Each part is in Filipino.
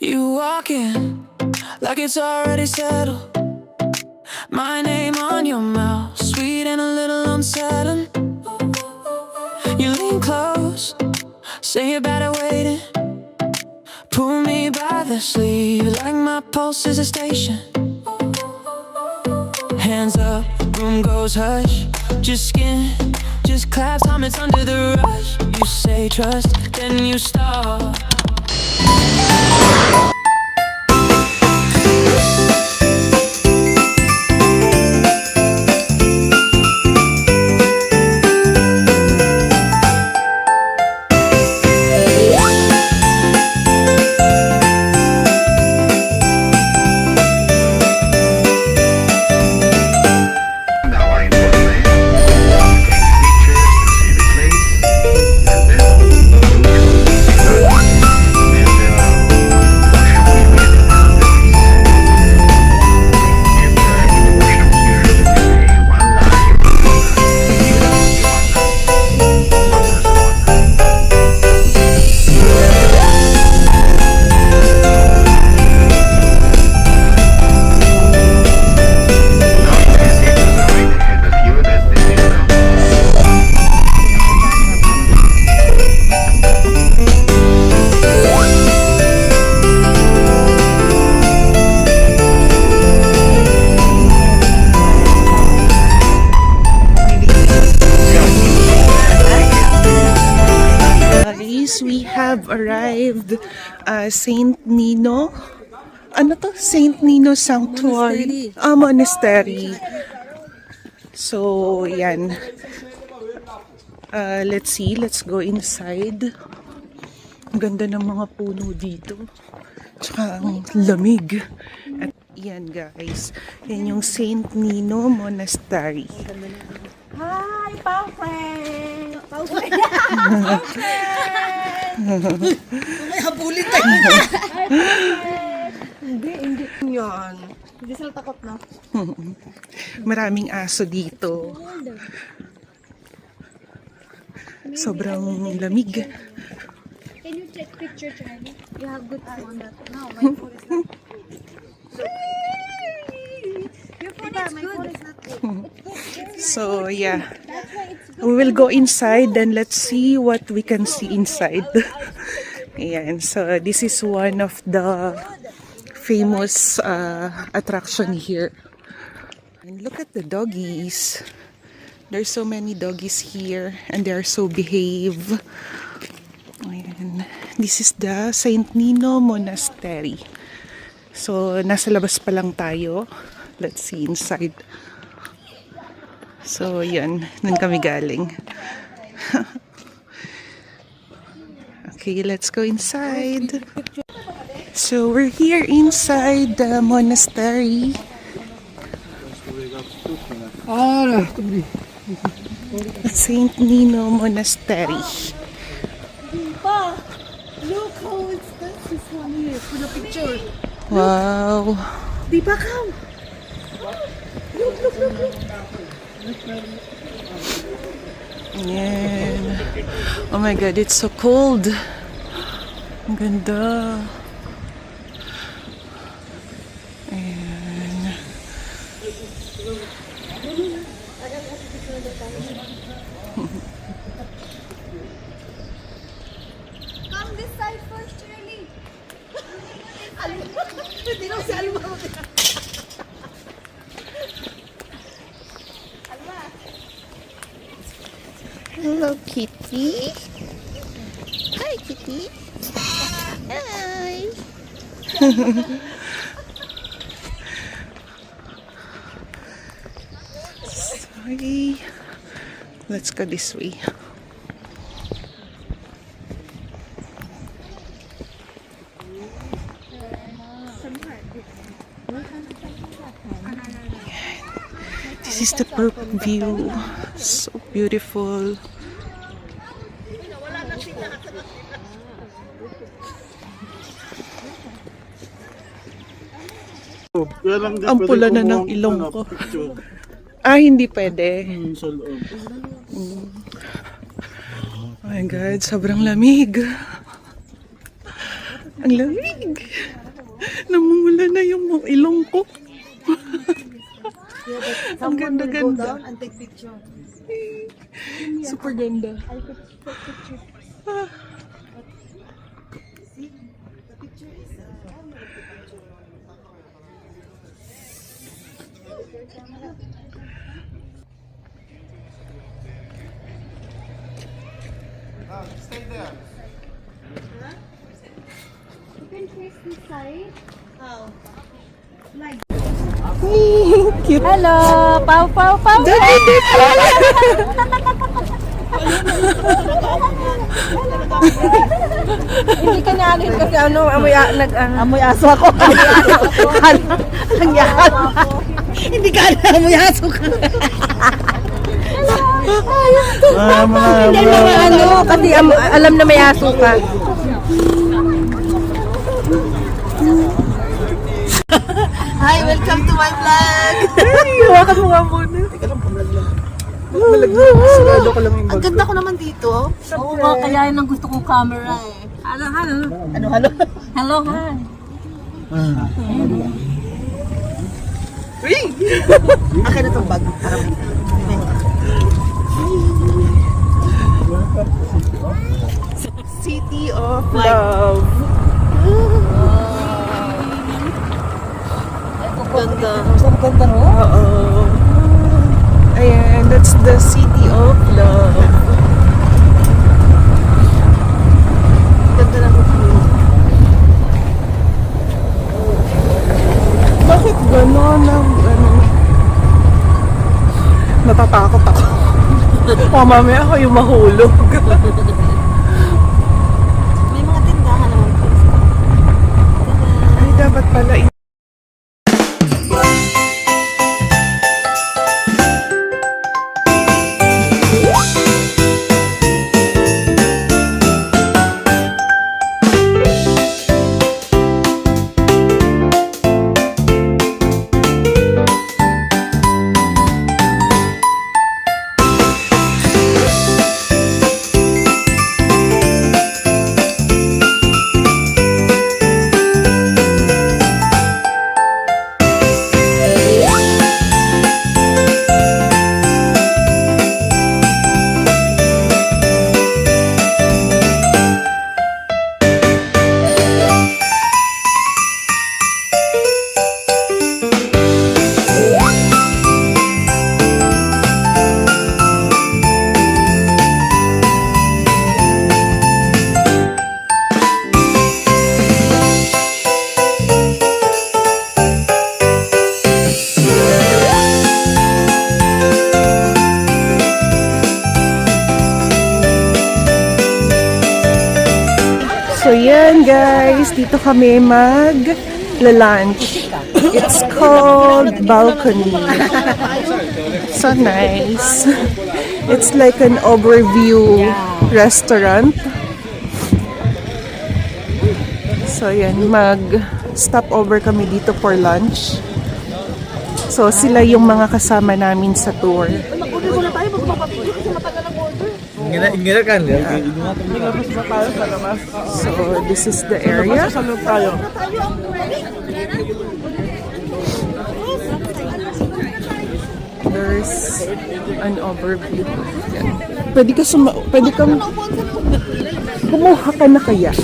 You walk in like it's already settled. My name on your mouth, sweet and a little unsettling. You lean close, say you're better waiting. Pull me by the sleeve like my pulse is a station. Hands up, room goes hush. Just skin, just clap, time it's under the rush. You say trust, then you stop. We have arrived Saint Nino. Ano to? Saint Nino Sanctuary. Monastery. So, yan. Let's see. Let's go inside. Ang ganda ng mga puno dito. Tsaka ang lamig. At yan guys. Yan yung Saint Nino Monastery. Hi, Pao Frank! Pao Frank! May habulin tayo na! Hi, Pao Frank! Hindi yan. Hindi sila takot na. Maraming aso dito. Sobrang lamig. Can you take picture, Charlie? You have good phone that. No, my phone is not. Your phone is my phone is not good. So yeah, we will go inside and let's see what we can see inside. Ayan, so this is one of the famous attraction here. And look at the doggies. There's so many doggies here and they are so behave. Ayan. This is the Saint Nino Monastery. So nasa labas pa lang tayo. Let's see inside. So, yun. Nun kami galing. Okay, let's go inside. So, we're here inside the monastery. Saint Nino Monastery. Pa! Look how it's this one here for the picture. Wow. Di ba, come? Look. Ayan. Oh my God, it's so cold. Ang ganda. Ayan. Come this side first, Charlie. Hindi na si Alma. Hello, Kitty. Hi, Kitty. Hi. Sorry. Let's go this way. This is the perfect view. So beautiful. Ang pula na ng ilong ko. Hindi pwede. Sa loob. Oh my God, sobrang lamig. Ang lamig. Namumula na yung ilong ko. Ang ganda-ganda. And take picture. Super ganda. Ah. You can face this side. Cute. Hello! Pau, pau, pau! Hindi ka naanin kasi amoy aso ako. Ang yahan. Hindi ka amoy aso ka. Hindi naman kasi alam na may aso ka. Hi, welcome to my vlog. Hawakan mo nga muna. Sigurado ko lang yung Ang ganda ko naman dito. Oo nga, kaya yun ang gusto kong camera eh. Hello, hello. Ano? Hello, hi. Akin na itong bag. City of Love. Ganda. Ang ganda no? Oo. Ayan, that's the City of Love. Ganda lang. Bakit gano'n ang natatakot ako. Mamaya ako yung mahulog. May mga tindahan naman po. Ay, dapat pala So yan guys, dito kami mag-lunch. It's called Balcony. So nice. It's like an overview restaurant. So yan, mag-stop over kami dito for lunch. So sila yung mga kasama namin sa tour. So this is the area. There's an overview. Yan. Pwede kang kumuha ka na kaya.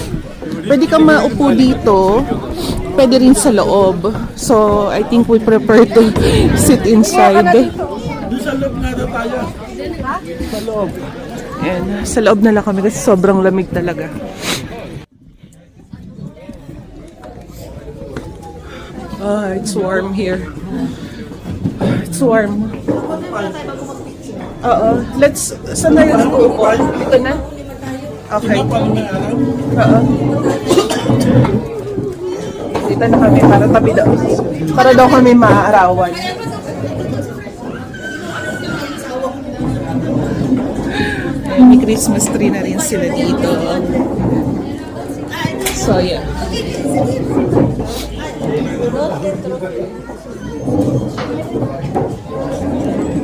Pwede kang maupo dito. Pwede rin sa loob. So I think we prefer to sit inside. Sa loob nga daw tayo. Sa loob. Yan, sa loob na lang kami kasi sobrang lamig talaga. It's warm here. It's warm. Oo. Saan na yung upo? Dito na? Okay. Oo. Dito na kami para daw kami maaarawan. May Christmas tree na rin sila dito. So, yeah.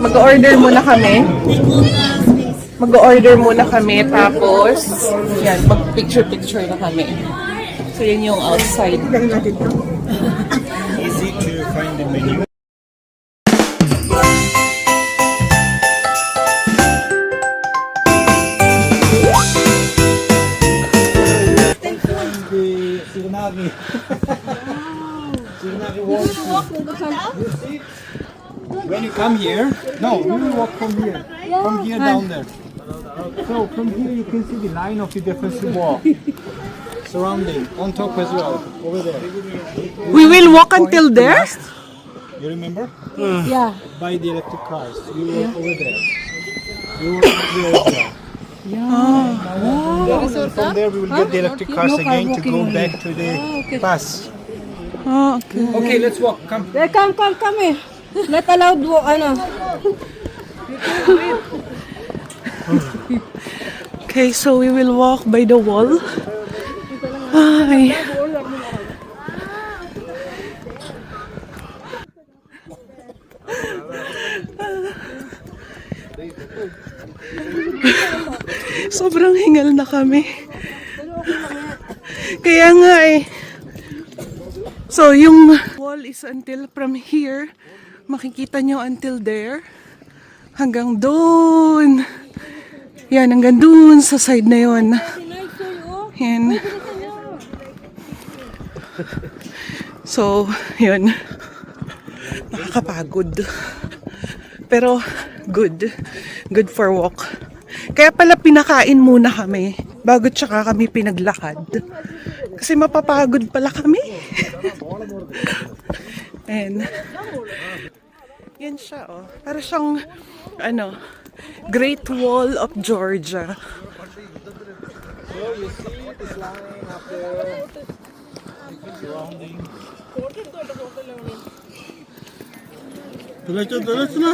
Mag-order muna kami. Tapos, yan, mag-picture-picture na kami. So, So, yan yung outside. Easy to find the menu. The Signagi. Signagi walk. When you come here, no, you will walk from here. From here down there. So from here you can see the line of the defensive wall. Surrounding, on top as well, over there. We will walk until there? You remember? Yeah. By the electric cars. You walk over there. You walk over there. From there we will get the electric cars again to go back to the pass. Oh, okay. Okay, let's walk. Come. Come eh. Not allowed ano. Okay, so we will walk by the wall. Ay. Sobrang hingal na kami. Kaya nga eh. So, yung wall is until from here. Makikita nyo until there. Hanggang doon. Yan, hanggang doon sa side na yon. Yan. So, yun. Nakakapagod. Pero, good. Good for walk. Kaya pala pinakain muna kami bago tsaka kami pinaglakad. Kasi mapapagod pala kami. And, yan siya, oh. Para siyang, Great Wall of Georgia. So you see this line up there, surrounding. Diretso na.